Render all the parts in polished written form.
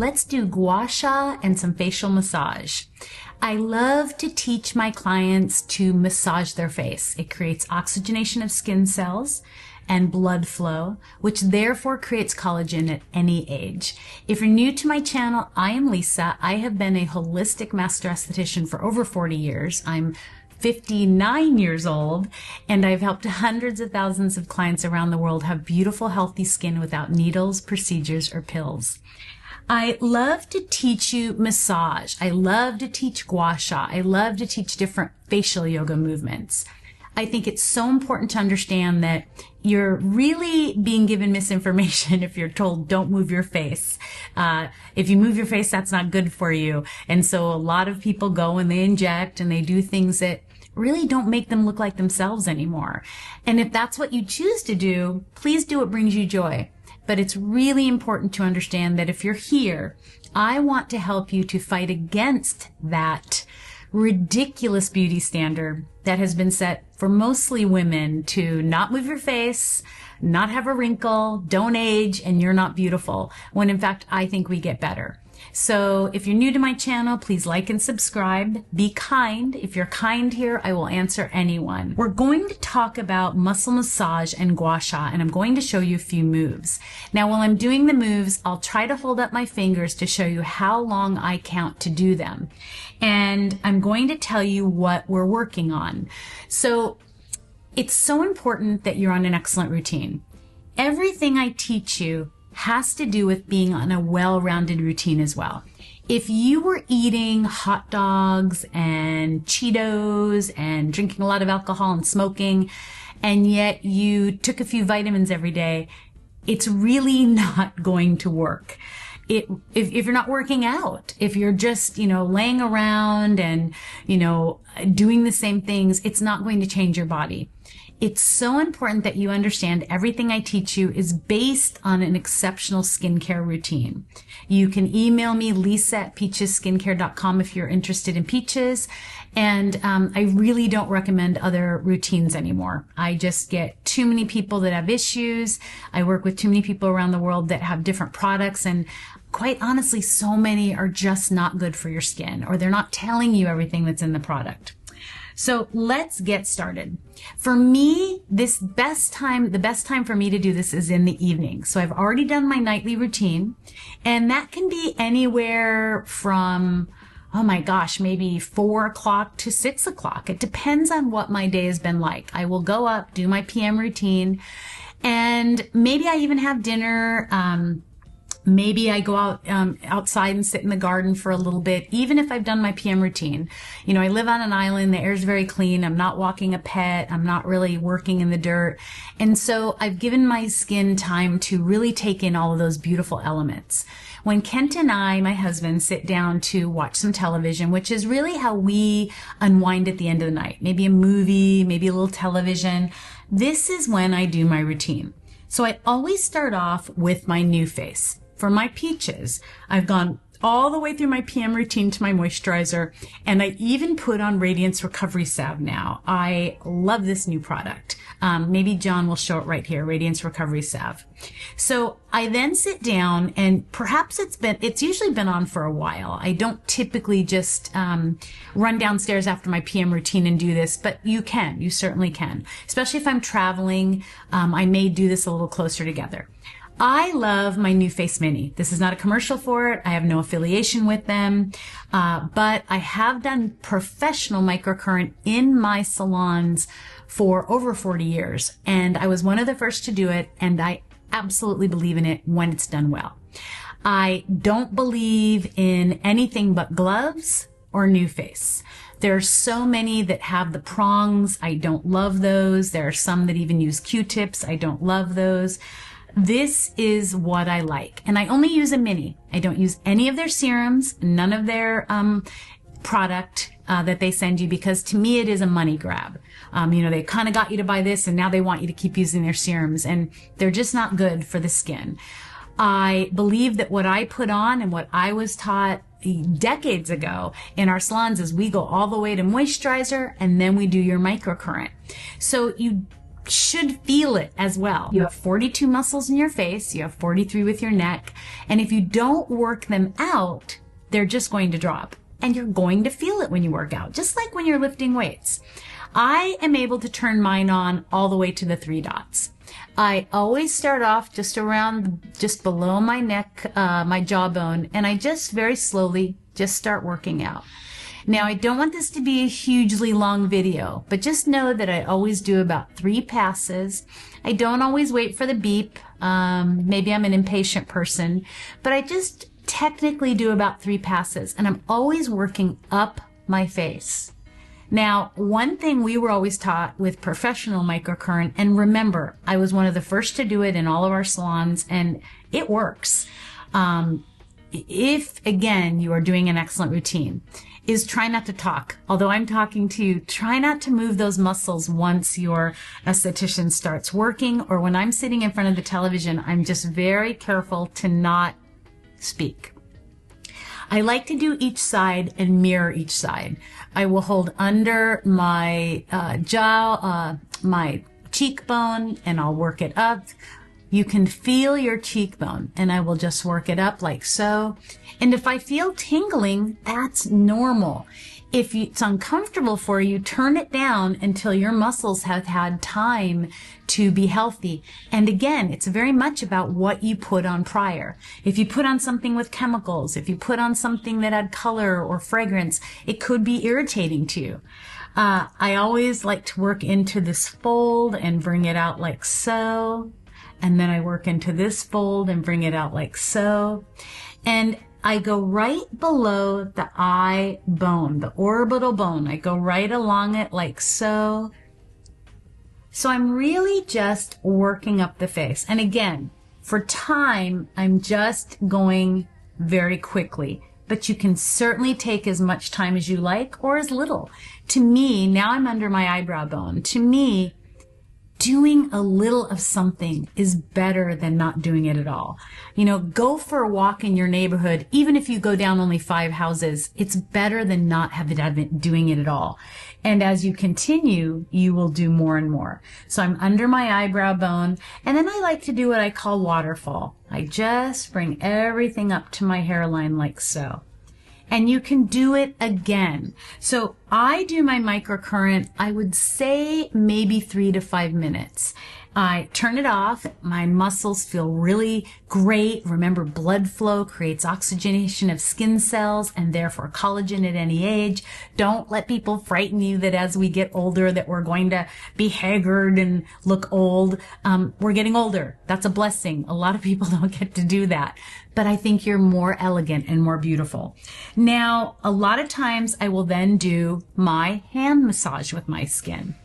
Let's do Gua Sha and some facial massage. I love to teach my clients to massage their face. It creates oxygenation of skin cells and blood flow, which therefore creates collagen at any age. If you're new to my channel, I am Lisa. I have been a holistic master esthetician for over 40 years. I'm 59 years old, and I've helped hundreds of thousands of clients around the world have beautiful, healthy skin without needles, procedures, or pills. I love to teach you massage. I love to teach Gua Sha. I love to teach different facial yoga movements. I think it's so important to understand that you're really being given misinformation if you're told don't move your face. If you move your face, that's not good for you. And so a lot of people go and they inject and they do things that really don't make them look like themselves anymore. And if that's what you choose to do, please do what brings you joy. But it's really important to understand that if you're here, I want to help you to fight against that ridiculous beauty standard that has been set for mostly women to not move your face, not have a wrinkle, don't age, and you're not beautiful, when in fact, I think we get better. So if you're new to my channel, please like and subscribe. Be kind. If you're kind here, I will answer anyone. We're going to talk about muscle massage and Gua Sha, and I'm going to show you a few moves. Now, while I'm doing the moves, I'll try to hold up my fingers to show you how long I count to do them. And I'm going to tell you what we're working on. So it's so important that you're on an excellent routine. Everything I teach you has to do with being on a well-rounded routine as well. If you were eating hot dogs and Cheetos and drinking a lot of alcohol and smoking, and yet you took a few vitamins every day, it's really not going to work. If you're not working out, if you're just, laying around and, doing the same things, it's not going to change your body. It's so important that you understand everything I teach you is based on an exceptional skincare routine. You can email me, lisa@peachesskincare.com, if you're interested in peaches. And I really don't recommend other routines anymore. I just get too many people that have issues. I work with too many people around the world that have different products, and quite honestly, so many are just not good for your skin, or they're not telling you everything that's in the product. So let's get started. For me, the best time for me to do this is in the evening. So I've already done my nightly routine, and that can be anywhere from, oh my gosh, maybe 4 o'clock to 6 o'clock. It depends on what my day has been like. I will go up, do my PM routine, and maybe I even have dinner. Maybe I go out outside and sit in the garden for a little bit, even if I've done my PM routine. I live on an island. The air is very clean. I'm not walking a pet. I'm not really working in the dirt. And so I've given my skin time to really take in all of those beautiful elements. When Kent and I, my husband, sit down to watch some television, which is really how we unwind at the end of the night, maybe a movie, maybe a little television, this is when I do my routine. So I always start off with my new face. For my peaches, I've gone all the way through my PM routine to my moisturizer, and I even put on Radiance Recovery Salve now. I love this new product. Maybe John will show it right here, Radiance Recovery Salve. So I then sit down, and perhaps it's usually been on for a while. I don't typically just run downstairs after my PM routine and do this, but you certainly can. Especially if I'm traveling, I may do this a little closer together. I love my new Face Mini. This is not a commercial for it. I have no affiliation with them, but I have done professional microcurrent in my salons for over 40 years, and I was one of the first to do it, and I absolutely believe in it when it's done well. I don't believe in anything but gloves or new face. There are so many that have the prongs. I don't love those. There are some that even use Q-tips. I don't love those. This is what I like. And I only use a mini. I don't use any of their serums, none of their product that they send you, because to me it is a money grab. They kind of got you to buy this, and now they want you to keep using their serums, and they're just not good for the skin. I believe that what I put on and what I was taught decades ago in our salons is we go all the way to moisturizer, and then we do your microcurrent. So you should feel it as well. You have 42 muscles in your face, you have 43 with your neck, and if you don't work them out, they're just going to drop. And you're going to feel it when you work out, just like when you're lifting weights. I am able to turn mine on all the way to the 3 dots. I always start off just below my neck, my jawbone, and I just very slowly just start working out. Now, I don't want this to be a hugely long video, but just know that I always do about 3 passes. I don't always wait for the beep. Maybe I'm an impatient person, but I just technically do about 3 passes, and I'm always working up my face. Now, one thing we were always taught with professional microcurrent, and remember, I was one of the first to do it in all of our salons, and it works. If, again, you are doing an excellent routine, is try not to talk. Although I'm talking to you, try not to move those muscles once your esthetician starts working, or when I'm sitting in front of the television, I'm just very careful to not speak. I like to do each side and mirror each side. I will hold under my jaw, my cheekbone, and I'll work it up. You can feel your cheekbone, and I will just work it up like so. And if I feel tingling, that's normal. If it's uncomfortable for you, turn it down until your muscles have had time to be healthy. And again, it's very much about what you put on prior. If you put on something with chemicals, if you put on something that had color or fragrance, it could be irritating to you. I always like to work into this fold and bring it out like so. And then I work into this fold and bring it out like so. And I go right below the eye bone, the orbital bone. I go right along it like so. So I'm really just working up the face. And again, for time, I'm just going very quickly. But you can certainly take as much time as you like or as little. To me, now I'm under my eyebrow bone. To me, doing a little of something is better than not doing it at all. You know, go for a walk in your neighborhood. Even if you go down only 5 houses, it's better than not doing it at all. And as you continue, you will do more and more. So I'm under my eyebrow bone, and then I like to do what I call waterfall. I just bring everything up to my hairline like so. And you can do it again. So I do my microcurrent, I would say maybe 3 to 5 minutes. I turn it off. My muscles feel really great. Remember, blood flow creates oxygenation of skin cells and therefore collagen at any age. Don't let people frighten you that as we get older that we're going to be haggard and look old. We're getting older. That's a blessing. A lot of people don't get to do that. But I think you're more elegant and more beautiful. Now, a lot of times I will then do my hand massage with my skin.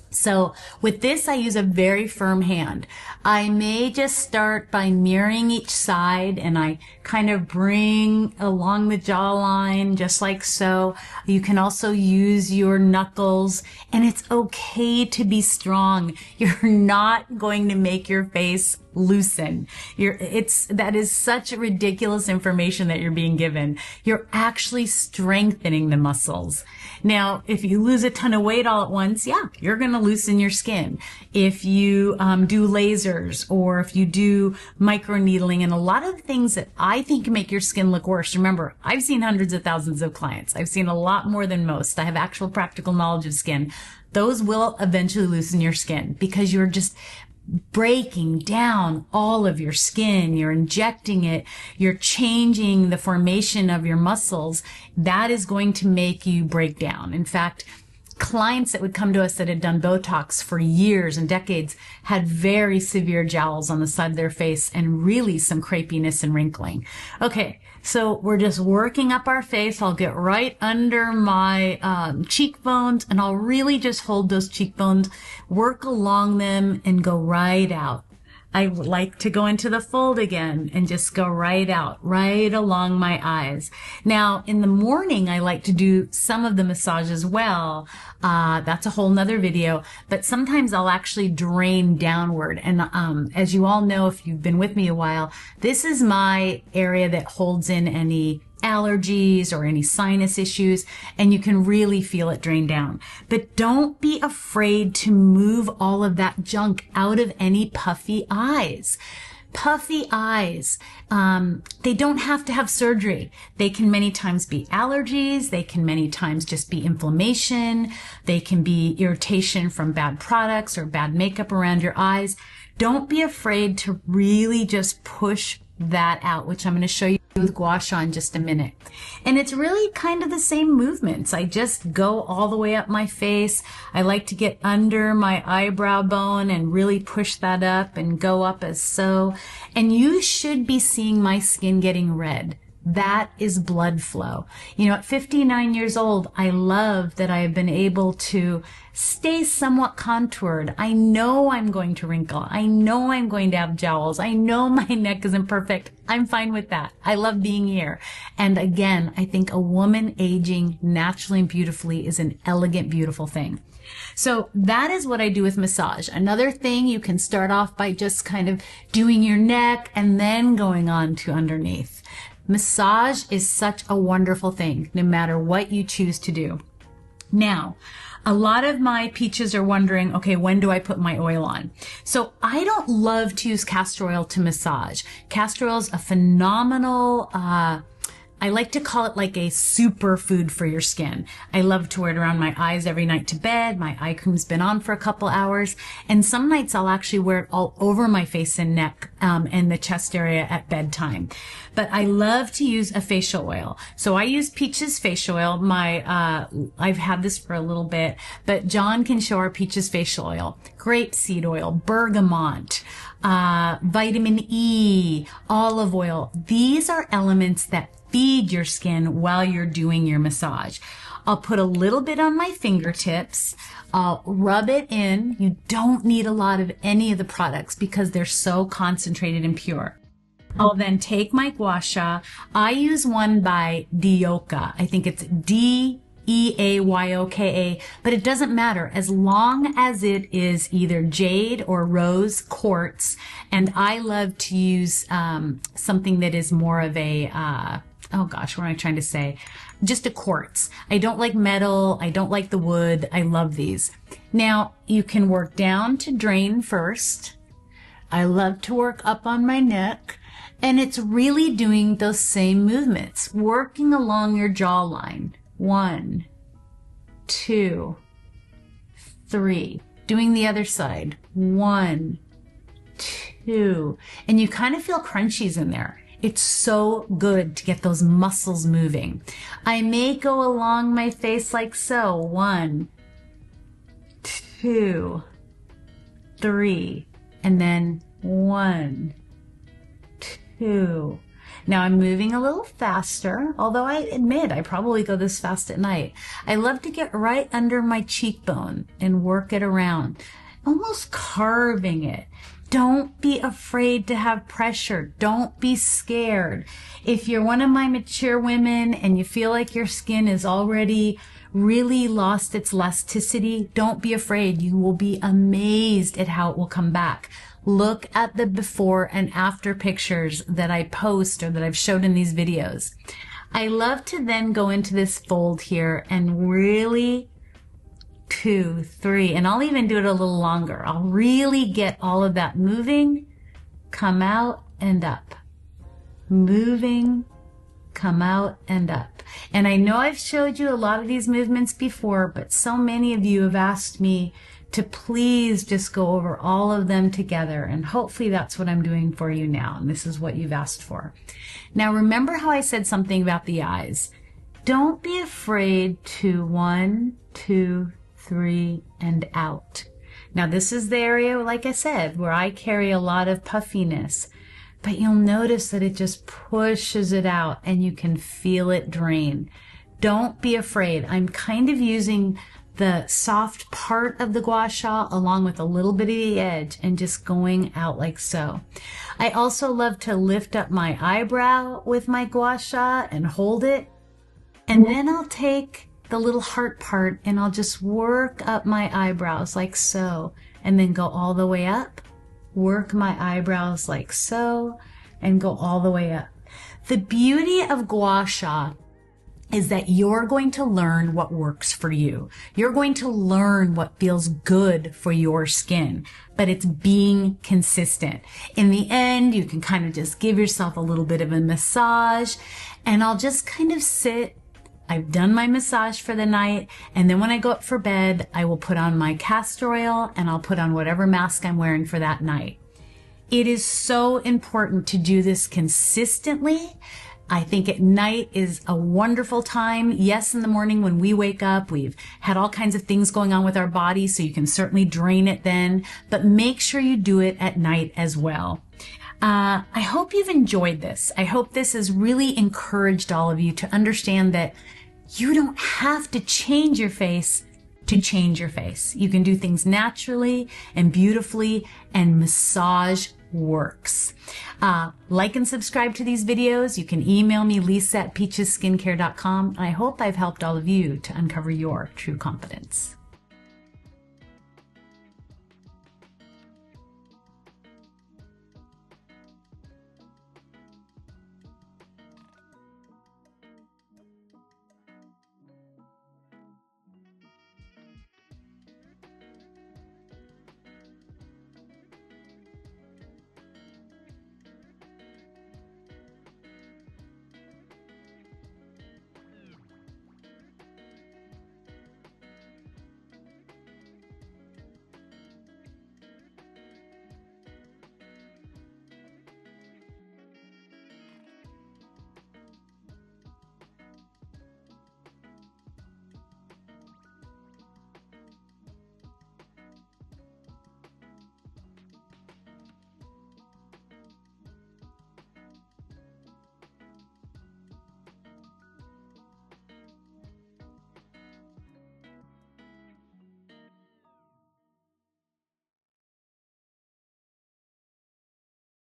So with this, I use a very firm hand. I may just start by mirroring each side, and I kind of bring along the jawline just like so. You can also use your knuckles, and it's okay to be strong. You're not going to make your face loosen. That is such ridiculous information that you're being given. You're actually strengthening the muscles. Now, if you lose a ton of weight all at once, yeah, you're going to loosen your skin. If you do lasers, or if you do microneedling, and a lot of things that I think make your skin look worse. Remember, I've seen hundreds of thousands of clients. I've seen a lot more than most. I have actual practical knowledge of skin. Those will eventually loosen your skin because you're just breaking down all of your skin. You're injecting it. You're changing the formation of your muscles. That is going to make you break down. In fact, clients that would come to us that had done Botox for years and decades had very severe jowls on the side of their face and really some crepiness and wrinkling. Okay, so we're just working up our face. I'll get right under my cheekbones, and I'll really just hold those cheekbones, work along them, and go right out. I like to go into the fold again and just go right out, right along my eyes. Now, in the morning, I like to do some of the massage as well. That's a whole nother video, but sometimes I'll actually drain downward. And as you all know, if you've been with me a while, this is my area that holds in any allergies or any sinus issues, and you can really feel it drain down. But don't be afraid to move all of that junk out of any puffy eyes. Puffy eyes, they don't have to have surgery. They can many times be allergies. They can many times just be inflammation. They can be irritation from bad products or bad makeup around your eyes. Don't be afraid to really just push that out, which I'm going to show you with Gua Sha in just a minute. And it's really kind of the same movements. I just go all the way up my face. I like to get under my eyebrow bone and really push that up and go up as so. And you should be seeing my skin getting red. That is blood flow. You know, at 59 years old, I love that I have been able to stay somewhat contoured. I know I'm going to wrinkle. I know I'm going to have jowls. I know my neck isn't perfect. I'm fine with that. I love being here. And again, I think a woman aging naturally and beautifully is an elegant, beautiful thing. So that is what I do with massage. Another thing, you can start off by just kind of doing your neck and then going on to underneath. Massage is such a wonderful thing, no matter what you choose to do. Now, a lot of my peaches are wondering, okay, when do I put my oil on? So I don't love to use castor oil to massage. Castor oil is a phenomenal, I like to call it like a superfood for your skin. I love to wear it around my eyes every night to bed. My eye cream's been on for a couple hours. And some nights I'll actually wear it all over my face and neck and the chest area at bedtime. But I love to use a facial oil. So I use Peaches facial oil. I've had this for a little bit, but John can show our Peaches facial oil. Grapeseed oil, bergamot, vitamin E, olive oil. These are elements that feed your skin while you're doing your massage. I'll put a little bit on my fingertips. I'll rub it in. You don't need a lot of any of the products because they're so concentrated and pure. I'll then take my Gua Sha. I use one by Dioka. I think it's Deayoka, but it doesn't matter as long as it is either jade or rose quartz. And I love to use something that is more of a, oh gosh, what am I trying to say? Just a quartz. I don't like metal. I don't like the wood. I love these. Now, you can work down to drain first. I love to work up on my neck. And it's really doing those same movements, working along your jawline. 1, 2, 3. Doing the other side. 1, 2. And you kind of feel crunchies in there. It's so good to get those muscles moving. I may go along my face like so. 1, 2, 3. And then 1, 2. Now I'm moving a little faster, although I admit I probably go this fast at night. I love to get right under my cheekbone and work it around, almost carving it. Don't be afraid to have pressure. Don't be scared. If you're one of my mature women and you feel like your skin is already really lost its elasticity, don't be afraid. You will be amazed at how it will come back. Look at the before and after pictures that I post or that I've showed in these videos. I love to then go into this fold here and really 2, 3, and I'll even do it a little longer. I'll really get all of that moving, come out and up. Moving, come out and up. And I know I've showed you a lot of these movements before, but so many of you have asked me to please just go over all of them together. And hopefully that's what I'm doing for you now. And this is what you've asked for. Now, remember how I said something about the eyes. Don't be afraid to 1, 2, 3, and out. Now, this is the area, like I said, where I carry a lot of puffiness. But you'll notice that it just pushes it out and you can feel it drain. Don't be afraid. I'm kind of using the soft part of the Gua Sha along with a little bit of the edge and just going out like so. I also love to lift up my eyebrow with my Gua Sha and hold it. And then I'll take the little heart part and I'll just work up my eyebrows like so. And then go all the way up, work my eyebrows like so, and go all the way up. The beauty of Gua Sha is that you're going to learn what works for you. You're going to learn what feels good for your skin, but it's being consistent. In the end, you can kind of just give yourself a little bit of a massage, and I'll just kind of sit. I've done my massage for the night, and then when I go up for bed, I will put on my castor oil and I'll put on whatever mask I'm wearing for that night. It is so important to do this consistently. I think at night is a wonderful time. Yes, in the morning when we wake up, we've had all kinds of things going on with our body, so you can certainly drain it then, but make sure you do it at night as well. I hope you've enjoyed this. I hope this has really encouraged all of you to understand that you don't have to change your face to change your face. You can do things naturally and beautifully, and massage works. Like and subscribe to these videos. You can email me, Lisa@peachesskincare.com. I hope I've helped all of you to uncover your true confidence.